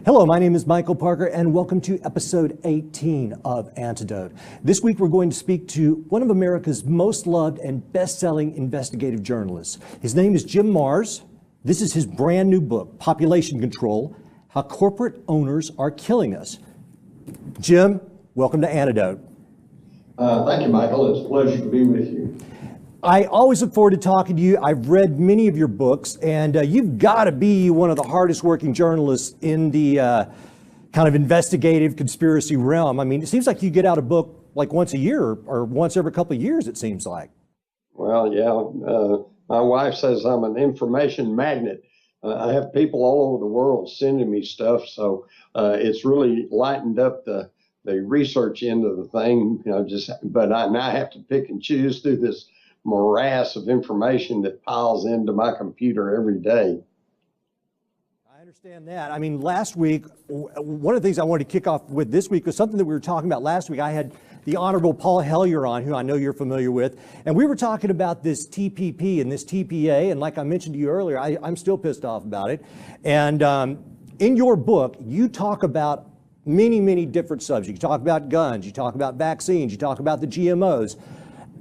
Hello, my name is Michael Parker, and welcome to episode 18 of Antidote. This week, we're going to speak to one of America's most loved and best-selling investigative journalists. His name is Jim Marrs. This is his brand new book, Population Control: How Corporate Owners Are Killing Us. Jim, welcome to Antidote. Thank you, Michael. It's a pleasure to be with you. I always look forward to talking to you. I've read many of your books, and you've got to be one of the hardest working journalists in the kind of investigative conspiracy realm. I mean, it seems like you get out a book like once a year or once every couple of years, it seems like. Well, yeah. My wife says I'm an information magnet. I have people all over the world sending me stuff, so it's really lightened up the research end of the thing. But now I have to pick and choose through this morass of information that piles into my computer every day. I understand that. I mean, last week, one of the things I wanted to kick off with this week was something that we were talking about last week. I had the Honorable Paul Hellyer on, who I know you're familiar with, and we were talking about this TPP and this TPA, and like I mentioned to you earlier, I'm still pissed off about it. And in your book, you talk about many, many different subjects. You talk about guns, you talk about vaccines, you talk about the GMOs.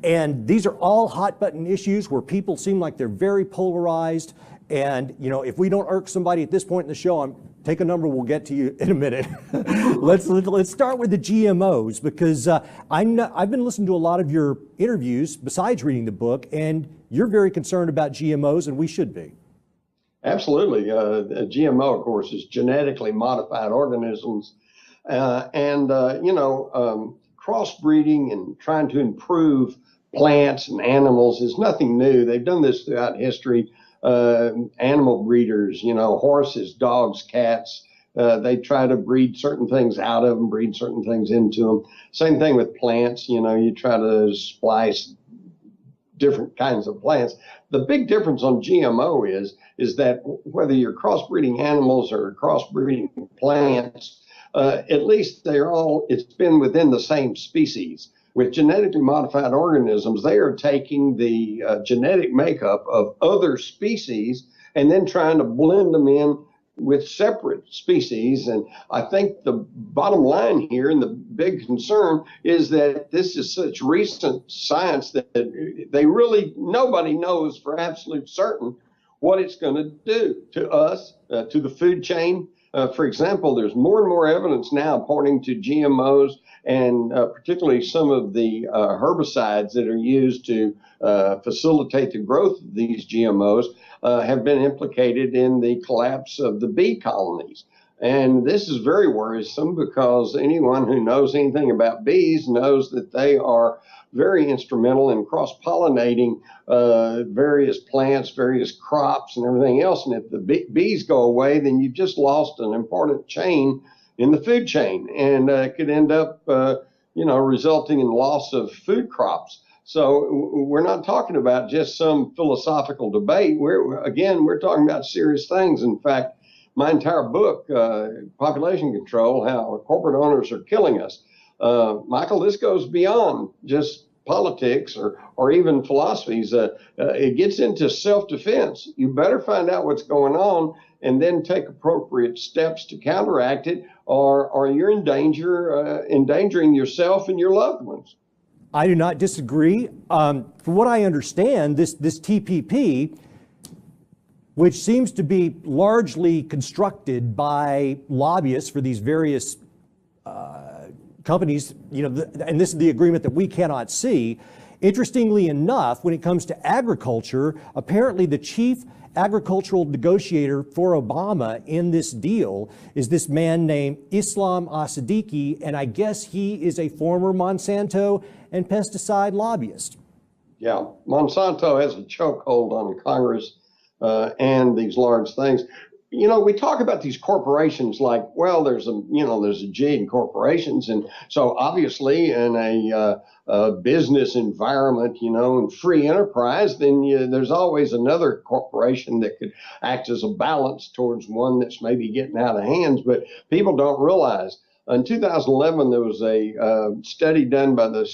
And these are all hot button issues where people seem like they're very polarized. And, you know, if we don't irk somebody at this point in the show, take a number, we'll get to you in a minute. Let's start with the GMOs, because I've been listening to a lot of your interviews besides reading the book, and you're very concerned about GMOs, and we should be. Absolutely. GMO, of course, is genetically modified organisms. Crossbreeding and trying to improve plants and animals is nothing new. They've done this throughout history. Animal breeders, horses, dogs, cats, they try to breed certain things out of them, breed certain things into them. Same thing with plants. You try to splice different kinds of plants. The big difference on GMO is that whether you're crossbreeding animals or crossbreeding plants, at least it's been within the same species. With genetically modified organisms, they are taking the genetic makeup of other species and then trying to blend them in with separate species. And I think the bottom line here and the big concern is that this is such recent science that nobody knows for absolute certain what it's going to do to us, to the food chain. For example, there's more and more evidence now pointing to GMOs and particularly some of the herbicides that are used to facilitate the growth of these GMOs have been implicated in the collapse of the bee colonies. And this is very worrisome because anyone who knows anything about bees knows that they are very instrumental in cross-pollinating various plants, various crops, and everything else. And if the bees go away, then you've just lost an important chain in the food chain, and it could end up, resulting in loss of food crops. So we're not talking about just some philosophical debate. We're talking about serious things. In fact, my entire book, Population Control: How Corporate Owners Are Killing Us. Michael, this goes beyond just politics or even philosophies. It gets into self-defense. You better find out what's going on and then take appropriate steps to counteract it, or you're in danger, endangering yourself and your loved ones. I do not disagree. From what I understand, this TPP, which seems to be largely constructed by lobbyists for these various companies, and this is the agreement that we cannot see. Interestingly enough, when it comes to agriculture, apparently the chief agricultural negotiator for Obama in this deal is this man named Islam Asadiki, and I guess he is a former Monsanto and pesticide lobbyist. Yeah, Monsanto has a chokehold on Congress and these large things. We talk about these corporations like, well, there's a G in corporations. And so obviously in a business environment, and free enterprise, then there's always another corporation that could act as a balance towards one that's maybe getting out of hands. But people don't realize In 2011, there was a study done by the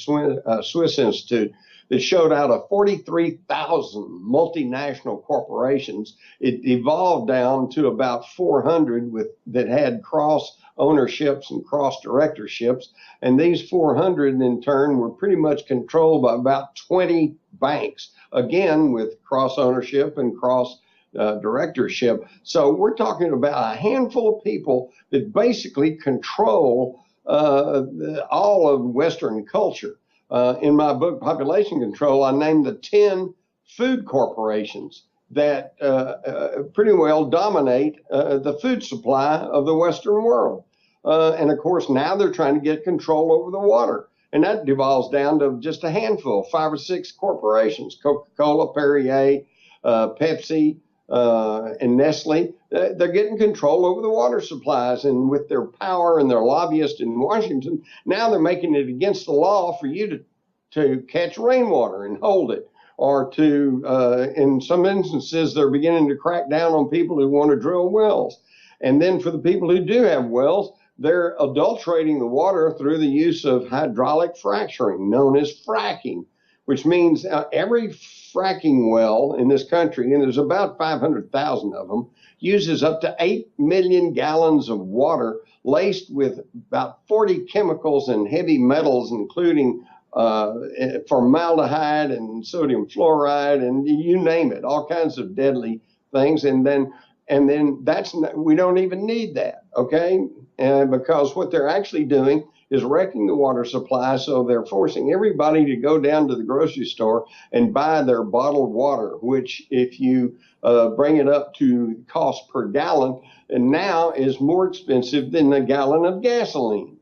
Swiss Institute that showed out of 43,000 multinational corporations, it evolved down to about 400 that had cross ownerships and cross directorships. And these 400 in turn were pretty much controlled by about 20 banks, again, with cross ownership and cross directorship. So we're talking about a handful of people that basically control all of Western culture. In my book, Population Control, I named the 10 food corporations that pretty well dominate the food supply of the Western world. And of course, now they're trying to get control over the water. And that devolves down to just a handful, 5 or 6 corporations, Coca-Cola, Perrier, Pepsi, and Nestle. They're getting control over the water supplies, and with their power and their lobbyists in Washington, now they're making it against the law for you to catch rainwater and hold it, or to, in some instances, they're beginning to crack down on people who want to drill wells. And then for the people who do have wells, they're adulterating the water through the use of hydraulic fracturing, known as fracking, which means every fracking well in this country, and there's about 500,000 of them, uses up to 8 million gallons of water laced with about 40 chemicals and heavy metals, including formaldehyde and sodium fluoride, and you name it, all kinds of deadly things. And then we don't even need that, okay? Because what they're actually doing is wrecking the water supply, so they're forcing everybody to go down to the grocery store and buy their bottled water, which if you bring it up to cost per gallon, and now is more expensive than a gallon of gasoline.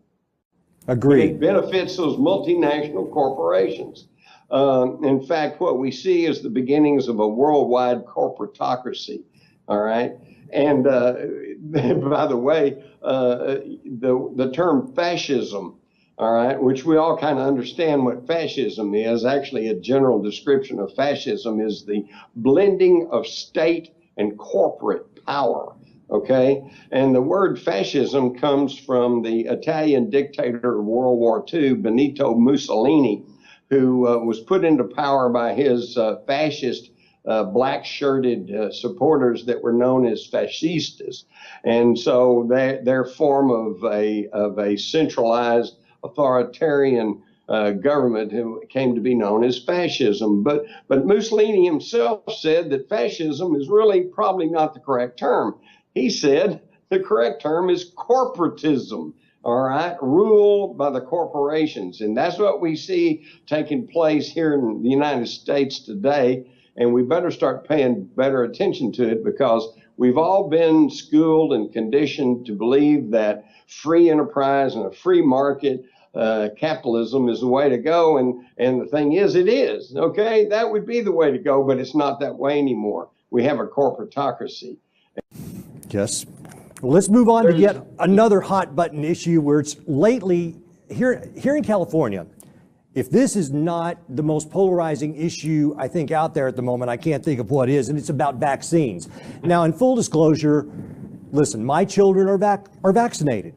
Agreed. It benefits those multinational corporations. In fact, what we see is the beginnings of a worldwide corporatocracy, all right? And by the way, the term fascism, all right, which we all kind of understand what fascism is. Actually, a general description of fascism is the blending of state and corporate power, okay? And the word fascism comes from the Italian dictator of World War II, Benito Mussolini, who was put into power by his fascist black-shirted supporters that were known as fascistas. And so their form of a centralized authoritarian government came to be known as fascism. But Mussolini himself said that fascism is really probably not the correct term. He said the correct term is corporatism. All right, rule by the corporations. And that's what we see taking place here in the United States today. And we better start paying better attention to it, because we've all been schooled and conditioned to believe that free enterprise and a free market, capitalism is the way to go. And the thing is, it is, okay? That would be the way to go, but it's not that way anymore. We have a corporatocracy. Yes. Well, let's move on to yet another hot button issue where it's lately, here in California, if this is not the most polarizing issue, I think, out there at the moment, I can't think of what is, and it's about vaccines. Now, in full disclosure, listen, my children are vaccinated,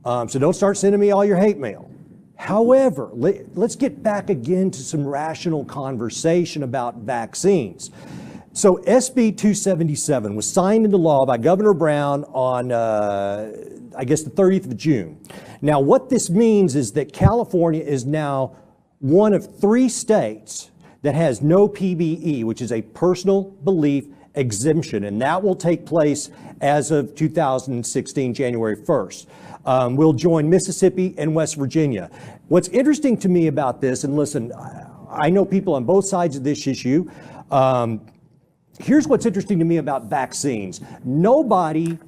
so don't start sending me all your hate mail. However, let's get back again to some rational conversation about vaccines. So SB 277 was signed into law by Governor Brown on, I guess, the 30th of June. Now, what this means is that California is now one of 3 states that has no PBE, which is a personal belief exemption, and that will take place as of 2016, January 1st. We'll join Mississippi and West Virginia. What's interesting to me about this, and listen, I know people on both sides of this issue. Here's what's interesting to me about vaccines. Nobody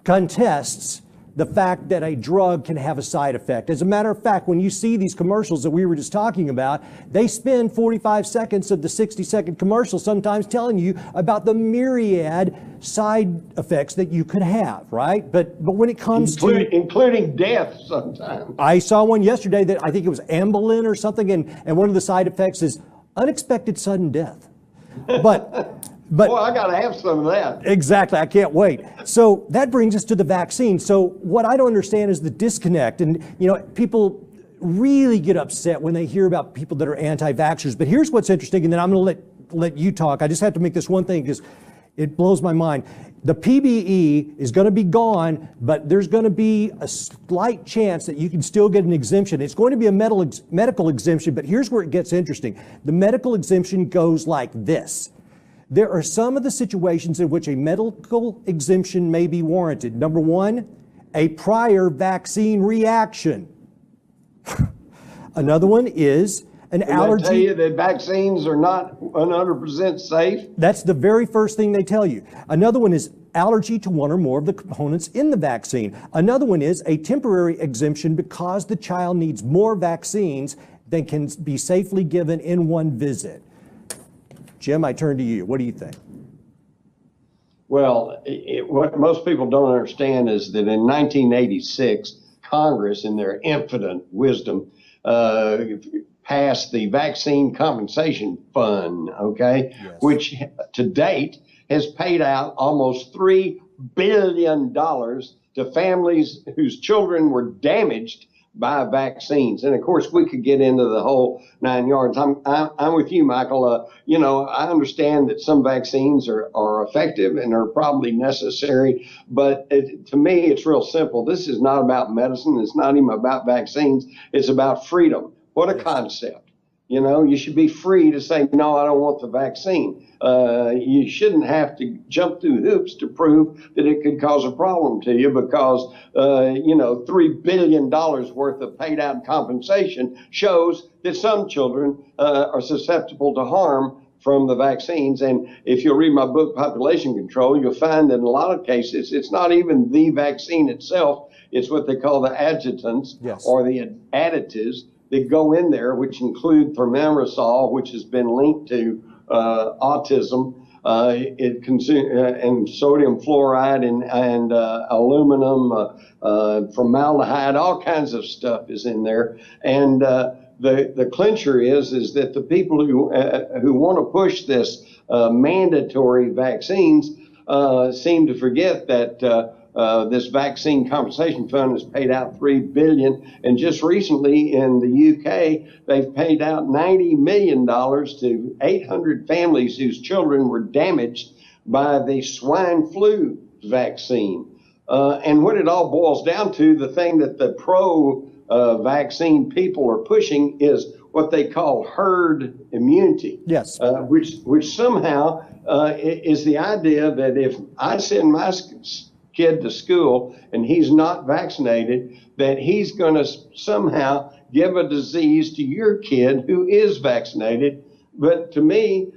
contests the fact that a drug can have a side effect. As a matter of fact, when you see these commercials that we were just talking about, they spend 45 seconds of the 60-second commercial sometimes telling you about the myriad side effects that you could have, right? But when it comes including death sometimes. I saw one yesterday that I think it was Ambolin or something, and one of the side effects is unexpected sudden death. But But boy, I got to have some of that. exactly, I can't wait. So that brings us to the vaccine. So what I don't understand is the disconnect. And, people really get upset when they hear about people that are anti-vaxxers. But here's what's interesting, and then I'm going to let you talk. I just have to make this one thing because it blows my mind. The PBE is going to be gone, but there's going to be a slight chance that you can still get an exemption. It's going to be a medical exemption, but here's where it gets interesting. The medical exemption goes like this. There are some of the situations in which a medical exemption may be warranted. Number one, a prior vaccine reaction. Another one is an allergy. They tell you that vaccines are not 100% safe. That's the very first thing they tell you. Another one is allergy to one or more of the components in the vaccine. Another one is a temporary exemption because the child needs more vaccines than can be safely given in one visit. Jim, I turn to you. What do you think? Well, what most people don't understand is that in 1986, Congress, in their infinite wisdom, passed the Vaccine Compensation Fund, okay, Yes. which to date has paid out almost $3 billion to families whose children were damaged by vaccines. And of course, we could get into the whole 9 yards. I'm with you, Michael. I understand that some vaccines are effective and are probably necessary, but to me, it's real simple. This is not about medicine. It's not even about vaccines. It's about freedom. What a concept. You should be free to say, no, I don't want the vaccine. You shouldn't have to jump through hoops to prove that it could cause a problem to you because, $3 billion worth of paid out compensation shows that some children are susceptible to harm from the vaccines. And if you'll read my book, Population Control, you'll find that in a lot of cases, it's not even the vaccine itself. It's what they call the adjutants or the additives that go in there, which include thimerosal, which has been linked to autism, and sodium fluoride and aluminum, formaldehyde, all kinds of stuff is in there. And the clincher is that the people who want to push this mandatory vaccines seem to forget that this vaccine compensation fund has paid out $3 billion, and just recently in the UK, they've paid out $90 million to 800 families whose children were damaged by the swine flu vaccine. And what it all boils down to, the thing that the pro-vaccine people are pushing is what they call herd immunity. Yes. Which somehow is the idea that if I send my kid to school and he's not vaccinated, that he's going to somehow give a disease to your kid who is vaccinated. But to me,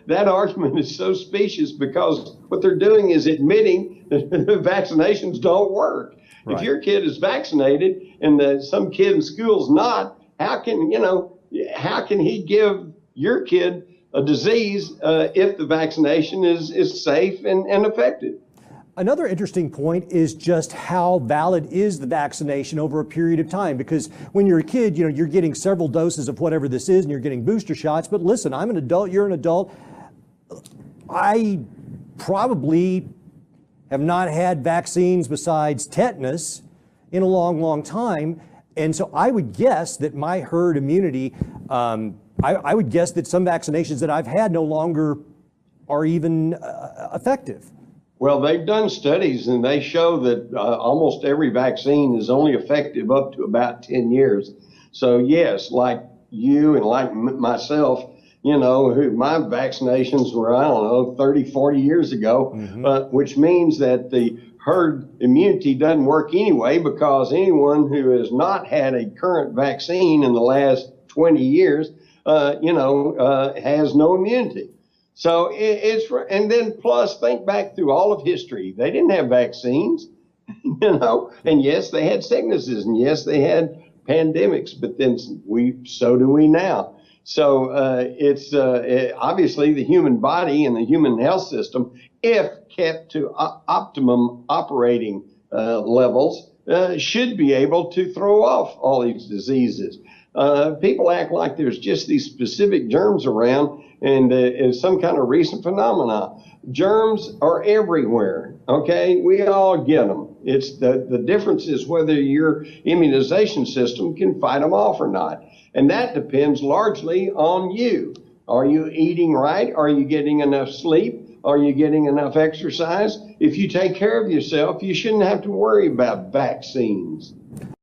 that argument is so specious because what they're doing is admitting that vaccinations don't work. Right. If your kid is vaccinated and some kid in school's not, how can he give your kid a disease if the vaccination is safe and effective? Another interesting point is just how valid is the vaccination over a period of time, because when you're a kid, you're getting several doses of whatever this is and you're getting booster shots. But listen, I'm an adult, you're an adult. I probably have not had vaccines besides tetanus in a long, long time. And so I would guess that my herd immunity, I would guess that some vaccinations that I've had no longer are even effective. Well, they've done studies and they show that almost every vaccine is only effective up to about 10 years. So yes, like you and like myself, who my vaccinations were, 30, 40 years ago, which means that the herd immunity doesn't work anyway, because anyone who has not had a current vaccine in the last 20 years, has no immunity. So and then plus think back through all of history. They didn't have vaccines, and yes, they had sicknesses, and yes, they had pandemics, but then so do we now. So it's obviously the human body and the human health system, if kept to optimum operating levels, should be able to throw off all these diseases. People act like there's just these specific germs around and it's some kind of recent phenomenon. Germs are everywhere, okay? We all get them. It's the difference is whether your immunization system can fight them off or not. And that depends largely on you. Are you eating right? Are you getting enough sleep? Are you getting enough exercise? If you take care of yourself, you shouldn't have to worry about vaccines.